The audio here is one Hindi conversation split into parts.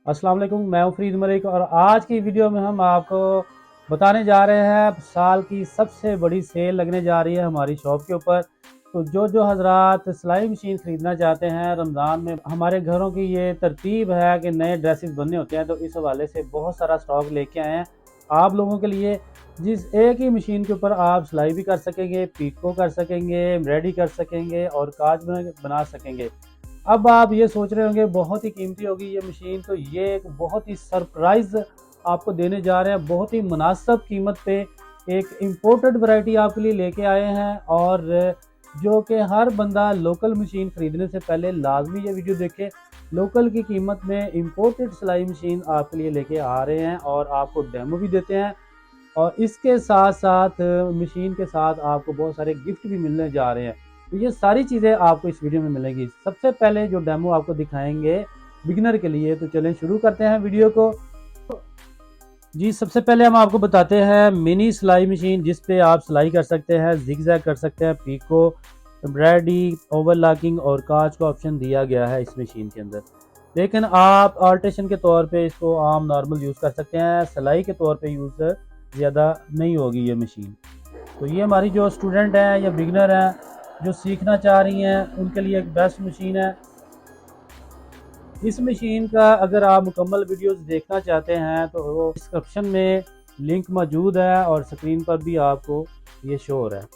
अस्सलाम वालेकुम, मैं हूं फरीद मलिक और आज की वीडियो में हम आपको बताने जा रहे हैं साल की सबसे बड़ी सेल लगने जा रही है हमारी शॉप के ऊपर। तो जो हजरात सिलाई मशीन ख़रीदना चाहते हैं रमज़ान में, हमारे घरों की ये तरतीब है कि नए ड्रेसेस बनने होते हैं, तो इस हवाले से बहुत सारा स्टॉक लेके आए हैं आप लोगों के लिए। जिस एक ही मशीन के ऊपर आप सिलाई भी कर सकेंगे, पीको कर सकेंगे, एम्ब्रॉयडरी कर सकेंगे और काज बना सकेंगे। अब आप ये सोच रहे होंगे बहुत ही कीमती होगी ये मशीन, तो ये एक बहुत ही सरप्राइज़ आपको देने जा रहे हैं, बहुत ही मुनासिब कीमत पे एक इम्पोर्टेड वैरायटी आपके लिए लेके आए हैं। और जो कि हर बंदा लोकल मशीन ख़रीदने से पहले लाजमी ये वीडियो देखे। लोकल की कीमत में इम्पोर्टेड सिलाई मशीन आपके लिए लेके आ रहे हैं और आपको डेमो भी देते हैं, और इसके साथ साथ मशीन के साथ आपको बहुत सारे गिफ्ट भी मिलने जा रहे हैं। तो ये सारी चीज़ें आपको इस वीडियो में मिलेंगी। सबसे पहले जो डेमो आपको दिखाएंगे बिगिनर के लिए, तो चलें शुरू करते हैं वीडियो को। जी, सबसे पहले हम आपको बताते हैं मिनी सिलाई मशीन, जिस पे आप सिलाई कर सकते हैं, जिगजैग कर सकते हैं, पीको, एम्ब्रॉयडरी, ओवरलॉकिंग और काज का ऑप्शन दिया गया है इस मशीन के अंदर। लेकिन आप अल्ट्रेशन के तौर पे इसको आम नॉर्मल यूज़ कर सकते हैं, सिलाई के तौर पे यूज़ ज़्यादा नहीं होगी ये मशीन। तो ये हमारी जो स्टूडेंट हैं या बिगिनर हैं जो सीखना चाह रही हैं, उनके लिए एक बेस्ट मशीन है। इस मशीन का अगर आप मुकम्मल वीडियोस देखना चाहते हैं तो वो डिस्क्रिप्शन में लिंक मौजूद है और स्क्रीन पर भी आपको ये शो हो रहा है।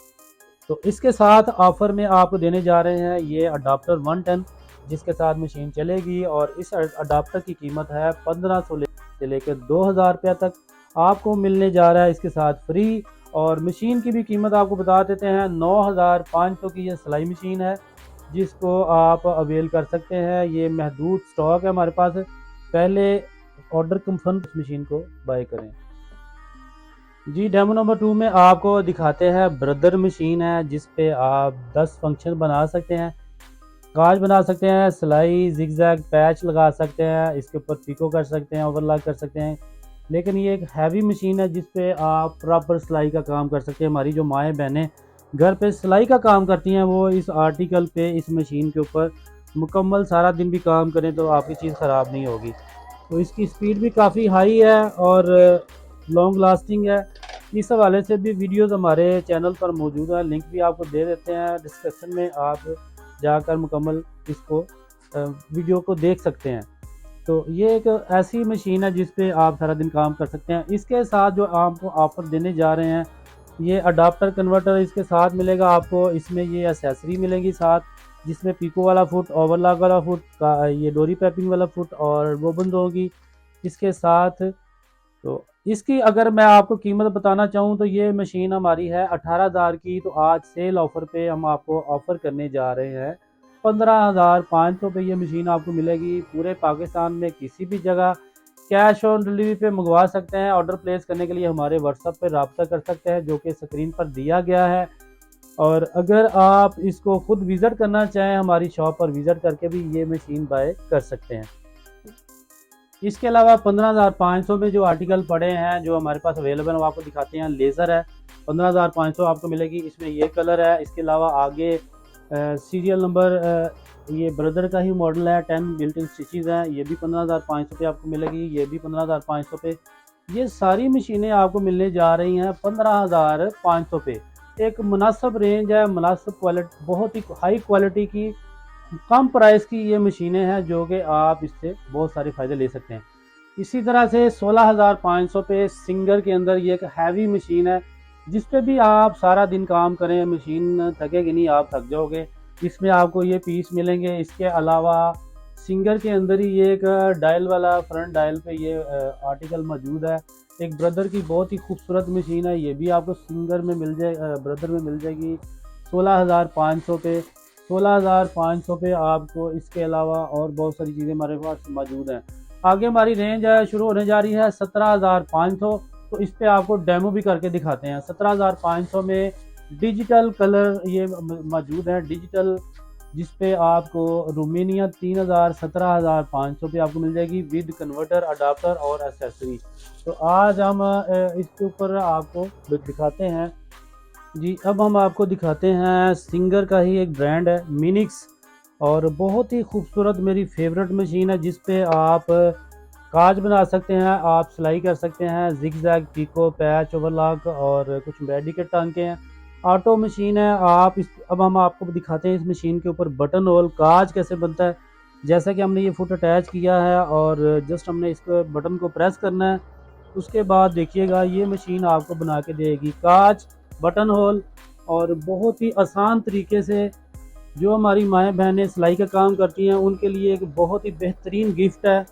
तो इसके साथ ऑफ़र में आपको देने जा रहे हैं ये अडाप्टर 1 टन, जिसके साथ मशीन चलेगी। और इस अडाप्टर की कीमत है 1500 से लेकर 2000 रुपये तक आपको मिलने जा रहा है इसके साथ फ्री। और मशीन की भी कीमत आपको बता देते हैं, 9500 की ये सिलाई मशीन है जिसको आप अवेल कर सकते हैं। ये महदूद स्टॉक है हमारे पास, पहले ऑर्डर कंफर्म मशीन को बाय करें। जी, डेमो नंबर 2 में आपको दिखाते हैं ब्रदर मशीन है, जिस पे आप 10 फंक्शन बना सकते हैं, काज बना सकते हैं, सिलाई जिगजैग पैच लगा सकते हैं, इसके ऊपर पिको कर सकते हैं, ओवरलॉक कर सकते हैं। लेकिन ये एक हैवी मशीन है जिस पे आप प्रॉपर सिलाई का काम कर सकते हैं। हमारी जो माएँ बहनें घर पे सिलाई का काम करती हैं, वो इस आर्टिकल पे, इस मशीन के ऊपर मुकम्मल सारा दिन भी काम करें तो आपकी चीज़ ख़राब नहीं होगी। तो इसकी स्पीड भी काफ़ी हाई है और लॉन्ग लास्टिंग है। इस हवाले से भी वीडियोस हमारे चैनल पर मौजूद है, लिंक भी आपको दे देते हैं डिस्क्रिप्शन में, आप जाकर मुकम्मल इसको वीडियो को देख सकते हैं। तो ये एक ऐसी मशीन है जिस पे आप सारा दिन काम कर सकते हैं। इसके साथ जो आपको ऑफ़र देने जा रहे हैं, ये अडाप्टर कन्वर्टर इसके साथ मिलेगा आपको। इसमें ये एसेसरी मिलेगी साथ, जिसमें पिको वाला फुट, ओवरलॉक वाला फुट का, ये डोरी पैपिंग वाला फुट और बोबन होगी इसके साथ। तो इसकी अगर मैं आपको कीमत बताना चाहूँ तो ये मशीन हमारी है 18,000 की। तो आज सेल ऑफ़र पे हम आपको ऑफ़र करने जा रहे हैं 15,500 पे ये मशीन आपको मिलेगी पूरे पाकिस्तान में किसी भी जगह। कैश ऑन डिलीवरी पे मंगवा सकते हैं। ऑर्डर प्लेस करने के लिए हमारे व्हाट्सएप पे रब्ता कर सकते हैं, जो कि स्क्रीन पर दिया गया है। और अगर आप इसको खुद विज़िट करना चाहें, हमारी शॉप पर विज़िट करके भी ये मशीन बाय कर सकते हैं। इसके अलावा 15,500 में जो आर्टिकल पड़े हैं जो हमारे पास अवेलेबल है, वो आपको दिखाते हैं। लेज़र है 15,500 आपको मिलेगी, इसमें ये कलर है। इसके अलावा आगे सीरियल नंबर, ये ब्रदर का ही मॉडल है, 10 बिल्ट इन स्टिचेस हैं, ये भी 15,500 पे आपको मिलेगी, ये भी 15,500 पे। ये सारी मशीनें आपको मिलने जा रही हैं 15,500 पे। एक मुनासिब रेंज है, मुनासिब क्वालिटी, बहुत ही हाई क्वालिटी की, कम प्राइस की ये मशीनें हैं जो कि आप इससे बहुत सारे फ़ायदे ले सकते हैं। इसी तरह से 16,500 पे सिंगर के अंदर ये एक हैवी मशीन है, जिस पे भी आप सारा दिन काम करें मशीन थकेगी नहीं, आप थक जाओगे। इसमें आपको ये पीस मिलेंगे। इसके अलावा सिंगर के अंदर ही ये एक डायल वाला फ्रंट डायल पे ये आर्टिकल मौजूद है। एक ब्रदर की बहुत ही खूबसूरत मशीन है, ये भी आपको सिंगर में मिल जाए, ब्रदर में मिल जाएगी 16,500 पे। 16,500 पे आपको इसके अलावा और बहुत सारी चीज़ें हमारे पास मौजूद हैं। आगे हमारी रेंज है शुरू होने जा रही है 17,500। तो इस पे आपको डेमो भी करके दिखाते हैं। 17,500 में डिजिटल कलर ये मौजूद है, डिजिटल, जिस पे आपको रोमेनिया 3,000 17,500 पे आपको मिल जाएगी विद कन्वर्टर, अडाप्टर और एसेसरी। तो आज हम इसके ऊपर आपको दिखाते हैं। जी, अब हम आपको दिखाते हैं सिंगर का ही एक ब्रांड है मिनिक्स, और बहुत ही खूबसूरत मेरी फेवरेट मशीन है, जिस पे आप काज बना सकते हैं, आप सिलाई कर सकते हैं, जिग-जैग, पीको, पैच, ओवरलॉक और कुछ मेडिकेट टांके हैं। ऑटो मशीन है। अब हम आपको दिखाते हैं इस मशीन के ऊपर बटन होल काज कैसे बनता है। जैसा कि हमने ये फुट अटैच किया है और जस्ट हमने इसको बटन को प्रेस करना है। उसके बाद देखिएगा ये मशीन आपको बना के देगी काज, बटन होल और बहुत ही आसान तरीके से। जो हमारी माएँ बहनें सिलाई का काम करती हैं उनके लिए एक बहुत ही बेहतरीन गिफ्ट है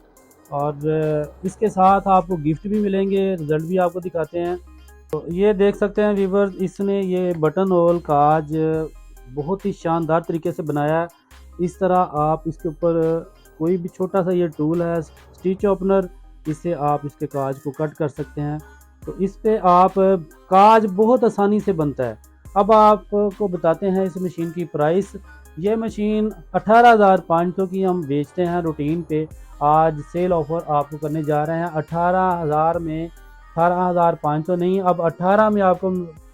और इसके साथ आपको गिफ्ट भी मिलेंगे, रिजल्ट भी आपको दिखाते हैं। तो ये देख सकते हैं व्यूअर्स, इसने ये बटन होल काज बहुत ही शानदार तरीके से बनाया है। इस तरह आप इसके ऊपर कोई भी छोटा सा ये टूल है स्टिच ओपनर, इससे आप इसके काज को कट कर सकते हैं। तो इस पे आप काज बहुत आसानी से बनता है। अब आपको बताते हैं इस मशीन की प्राइस। ये मशीन 18,500 की हम बेचते हैं रूटीन पे। आज सेल ऑफर आपको करने जा रहे हैं 18,000 में, 18,500 नहीं, अब 18 में आपको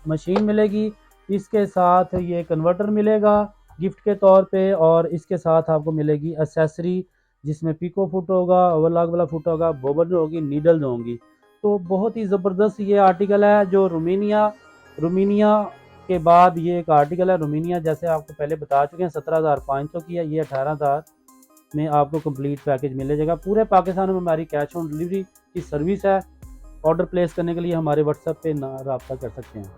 मशीन मिलेगी। इसके साथ ये कन्वर्टर मिलेगा गिफ्ट के तौर पे और इसके साथ आपको मिलेगी एसेसरी जिसमें पिको फुट होगा, ओवरलॉक वाला फुट होगा, बॉबल होगी, नीडल्स होंगी। तो बहुत ही ज़बरदस्त ये आर्टिकल है जो रोमानिया के बाद ये एक आर्टिकल है। रोमानिया जैसे आपको पहले बता चुके हैं 17,500 की है, ये 18,000 में आपको कंप्लीट पैकेज मिल जाएगा। पूरे पाकिस्तान में हमारी कैश ऑन डिलीवरी की सर्विस है। ऑर्डर प्लेस करने के लिए हमारे व्हाट्सएप पे रब्ता कर सकते हैं।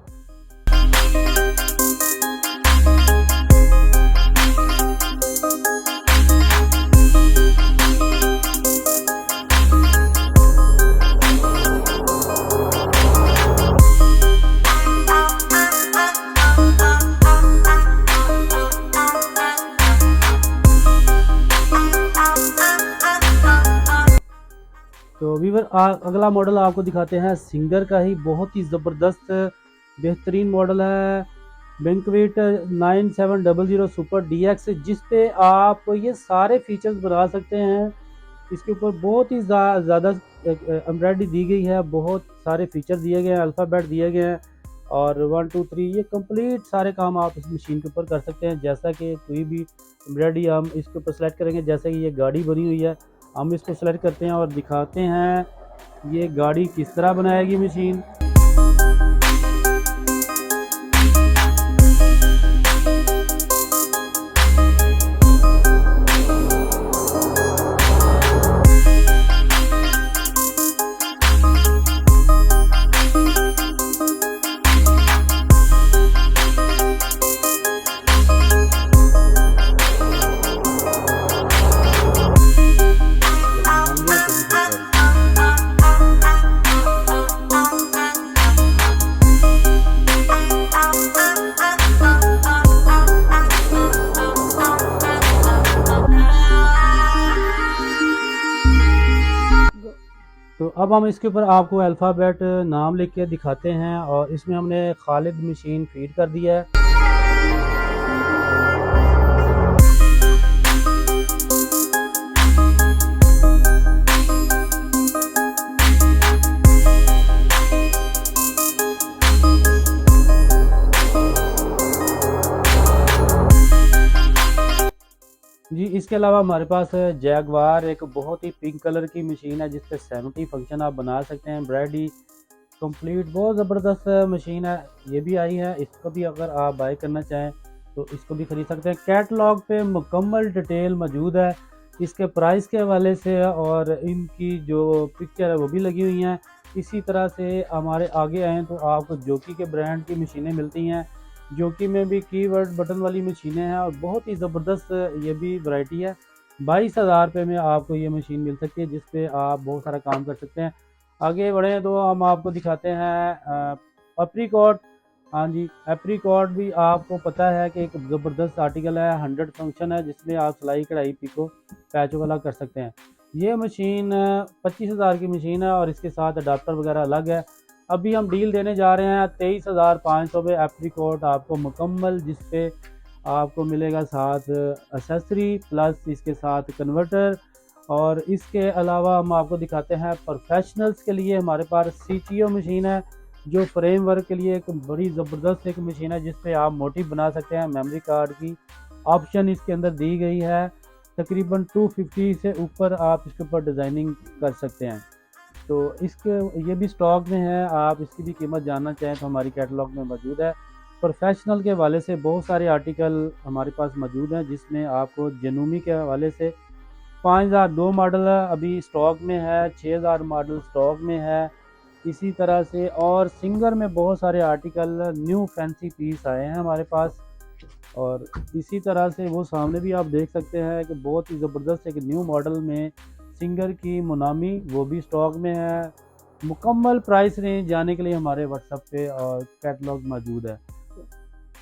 तो वीवर अगला मॉडल आपको दिखाते हैं सिंगर का ही बहुत ही ज़बरदस्त बेहतरीन मॉडल है बैंकवेट 9700 सुपर DX, जिस पे आप ये सारे फीचर्स बना सकते हैं। इसके ऊपर बहुत ही ज़्यादा एम्ब्रॉयडरी दी गई है, बहुत सारे फीचर दिए गए हैं, अल्फ़ाबेट दिए गए हैं और 1 2 3 ये कंप्लीट सारे काम आप इस मशीन के ऊपर कर सकते हैं। जैसा कि कोई भी एम्ब्रॉयडरी हम इसके ऊपर सेलेक्ट करेंगे, जैसे कि ये गाड़ी बनी हुई है, हम इसको सेलेक्ट करते हैं और दिखाते हैं ये गाड़ी किस तरह बनाएगी मशीन। तो अब हम इसके ऊपर आपको अल्फ़ाबेट नाम लिख के दिखाते हैं और इसमें हमने खालिद मशीन फीड कर दिया है। जी इसके अलावा हमारे पास जैगवार एक बहुत ही पिंक कलर की मशीन है जिसपे 70 फंक्शन आप बना सकते हैं। एम्ब्रॉयडरी कंप्लीट बहुत ज़बरदस्त मशीन है, ये भी आई है। इसको भी अगर आप बाय करना चाहें तो इसको भी ख़रीद सकते हैं। कैटलॉग पे मुकम्मल डिटेल मौजूद है इसके प्राइस के हवाले से और इनकी जो पिक्चर है वो भी लगी हुई हैं। इसी तरह से हमारे आगे आएँ तो आपको जोकी के ब्रांड की मशीनें मिलती हैं। जोकी में भी कीवर्ड बटन वाली मशीनें हैं और बहुत ही ज़बरदस्त ये भी वैरायटी है। 22,000 रुपये में आपको ये मशीन मिल सकती है जिस पे आप बहुत सारा काम कर सकते हैं। आगे बढ़ें तो हम आपको दिखाते हैं एप्रीकॉट। हाँ जी, एप्रीकॉट भी आपको पता है कि एक ज़बरदस्त आर्टिकल है, 100 फंक्शन है जिसमें आप सिलाई कढ़ाई पिको पैच वाला कर सकते हैं। ये मशीन 25,000 की मशीन है और इसके साथ अडाप्टर वगैरह अलग है। अभी हम डील देने जा रहे हैं 23,500 में एप्रीकॉट आपको मुकम्मल, जिस पे आपको मिलेगा साथ एसेसरी प्लस इसके साथ कन्वर्टर। और इसके अलावा हम आपको दिखाते हैं प्रोफेशनल्स के लिए हमारे पास CTO मशीन है जो फ्रेम वर्क के लिए एक बड़ी ज़बरदस्त एक मशीन है जिस पे आप मोटिव बना सकते हैं। मेमोरी कार्ड की ऑप्शन इसके अंदर दी गई है तकरीबन 250 से ऊपर आप इसके ऊपर डिज़ाइनिंग कर सकते हैं। तो इसके ये भी स्टॉक में है, आप इसकी भी कीमत जानना चाहें तो हमारी कैटलॉग में मौजूद है। प्रोफेशनल के हवाले से बहुत सारे आर्टिकल हमारे पास मौजूद हैं, जिसमें आपको जनूमी के हवाले से 5002 मॉडल अभी स्टॉक में है, 6000 मॉडल स्टॉक में है। इसी तरह से और सिंगर में बहुत सारे आर्टिकल न्यू फैंसी पीस आए हैं हमारे पास। और इसी तरह से वो सामने भी आप देख सकते हैं कि बहुत ही ज़बरदस्त एक न्यू मॉडल में सिंगर की मोनामी, वो भी स्टॉक में है। मुकम्मल प्राइस रेंज जाने के लिए हमारे व्हाट्सएप पे और कैटलॉग मौजूद है।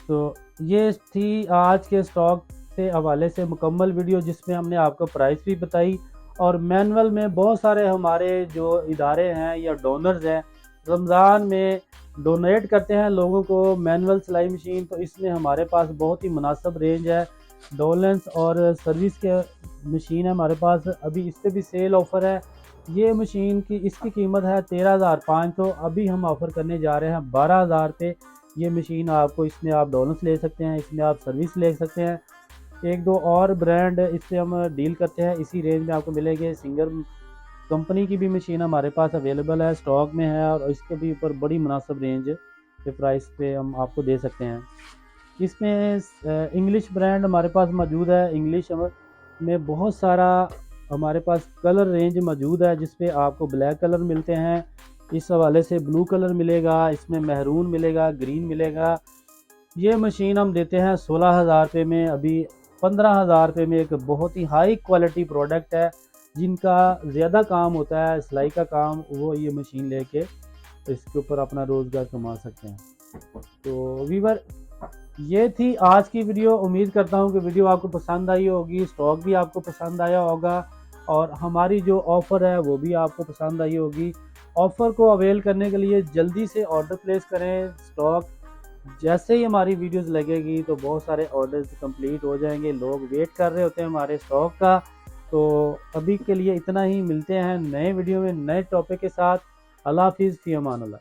तो ये थी आज के स्टॉक से हवाले से मुकम्मल वीडियो, जिसमें हमने आपको प्राइस भी बताई और मैनुअल में बहुत सारे हमारे जो इदारे हैं या डोनर्स हैं रमज़ान में डोनेट करते हैं लोगों को मैनुअल सिलाई मशीन, तो इसमें हमारे पास बहुत ही मुनासिब रेंज है। डोलेंस और सर्विस के मशीन है हमारे पास, अभी इस पर भी सेल ऑफ़र है। ये मशीन की इसकी कीमत है 13,500, अभी हम ऑफ़र करने जा रहे हैं 12,000 पे। ये मशीन आपको, इसमें आप डोलेंस ले सकते हैं, इसमें आप सर्विस ले सकते हैं। एक दो और ब्रांड इससे हम डील करते हैं, इसी रेंज में आपको मिलेंगे। सिंगर कंपनी की भी मशीन हमारे पास अवेलेबल है, स्टॉक में है और इसके भी ऊपर बड़ी मुनासिब रेंज के प्राइस पे हम आपको दे सकते हैं। इसमें इंग्लिश ब्रांड हमारे पास मौजूद है। इंग्लिश में बहुत सारा हमारे पास कलर रेंज मौजूद है, जिस पे आपको ब्लैक कलर मिलते हैं, इस हवाले से ब्लू कलर मिलेगा, इसमें महरून मिलेगा, ग्रीन मिलेगा। ये मशीन हम देते हैं 16,000 रुपये में। अभी 15,000 रुपये में एक बहुत ही हाई क्वालिटी प्रोडक्ट है, जिनका ज़्यादा काम होता है सिलाई का काम, वो ये मशीन लेके इसके ऊपर अपना रोज़गार कमा सकते हैं। तो वीवर, ये थी आज की वीडियो। उम्मीद करता हूँ कि वीडियो आपको पसंद आई होगी, स्टॉक भी आपको पसंद आया होगा और हमारी जो ऑफ़र है वो भी आपको पसंद आई होगी। ऑफ़र को अवेल करने के लिए जल्दी से ऑर्डर प्लेस करें। स्टॉक जैसे ही हमारी वीडियोस लगेगी तो बहुत सारे ऑर्डर्स कंप्लीट हो जाएंगे, लोग वेट कर रहे होते हैं हमारे स्टॉक का। तो अभी के लिए इतना ही, मिलते हैं नए वीडियो में नए टॉपिक के साथ। अल्लाह हाफिज़, फ़ी अमान अल्लाह।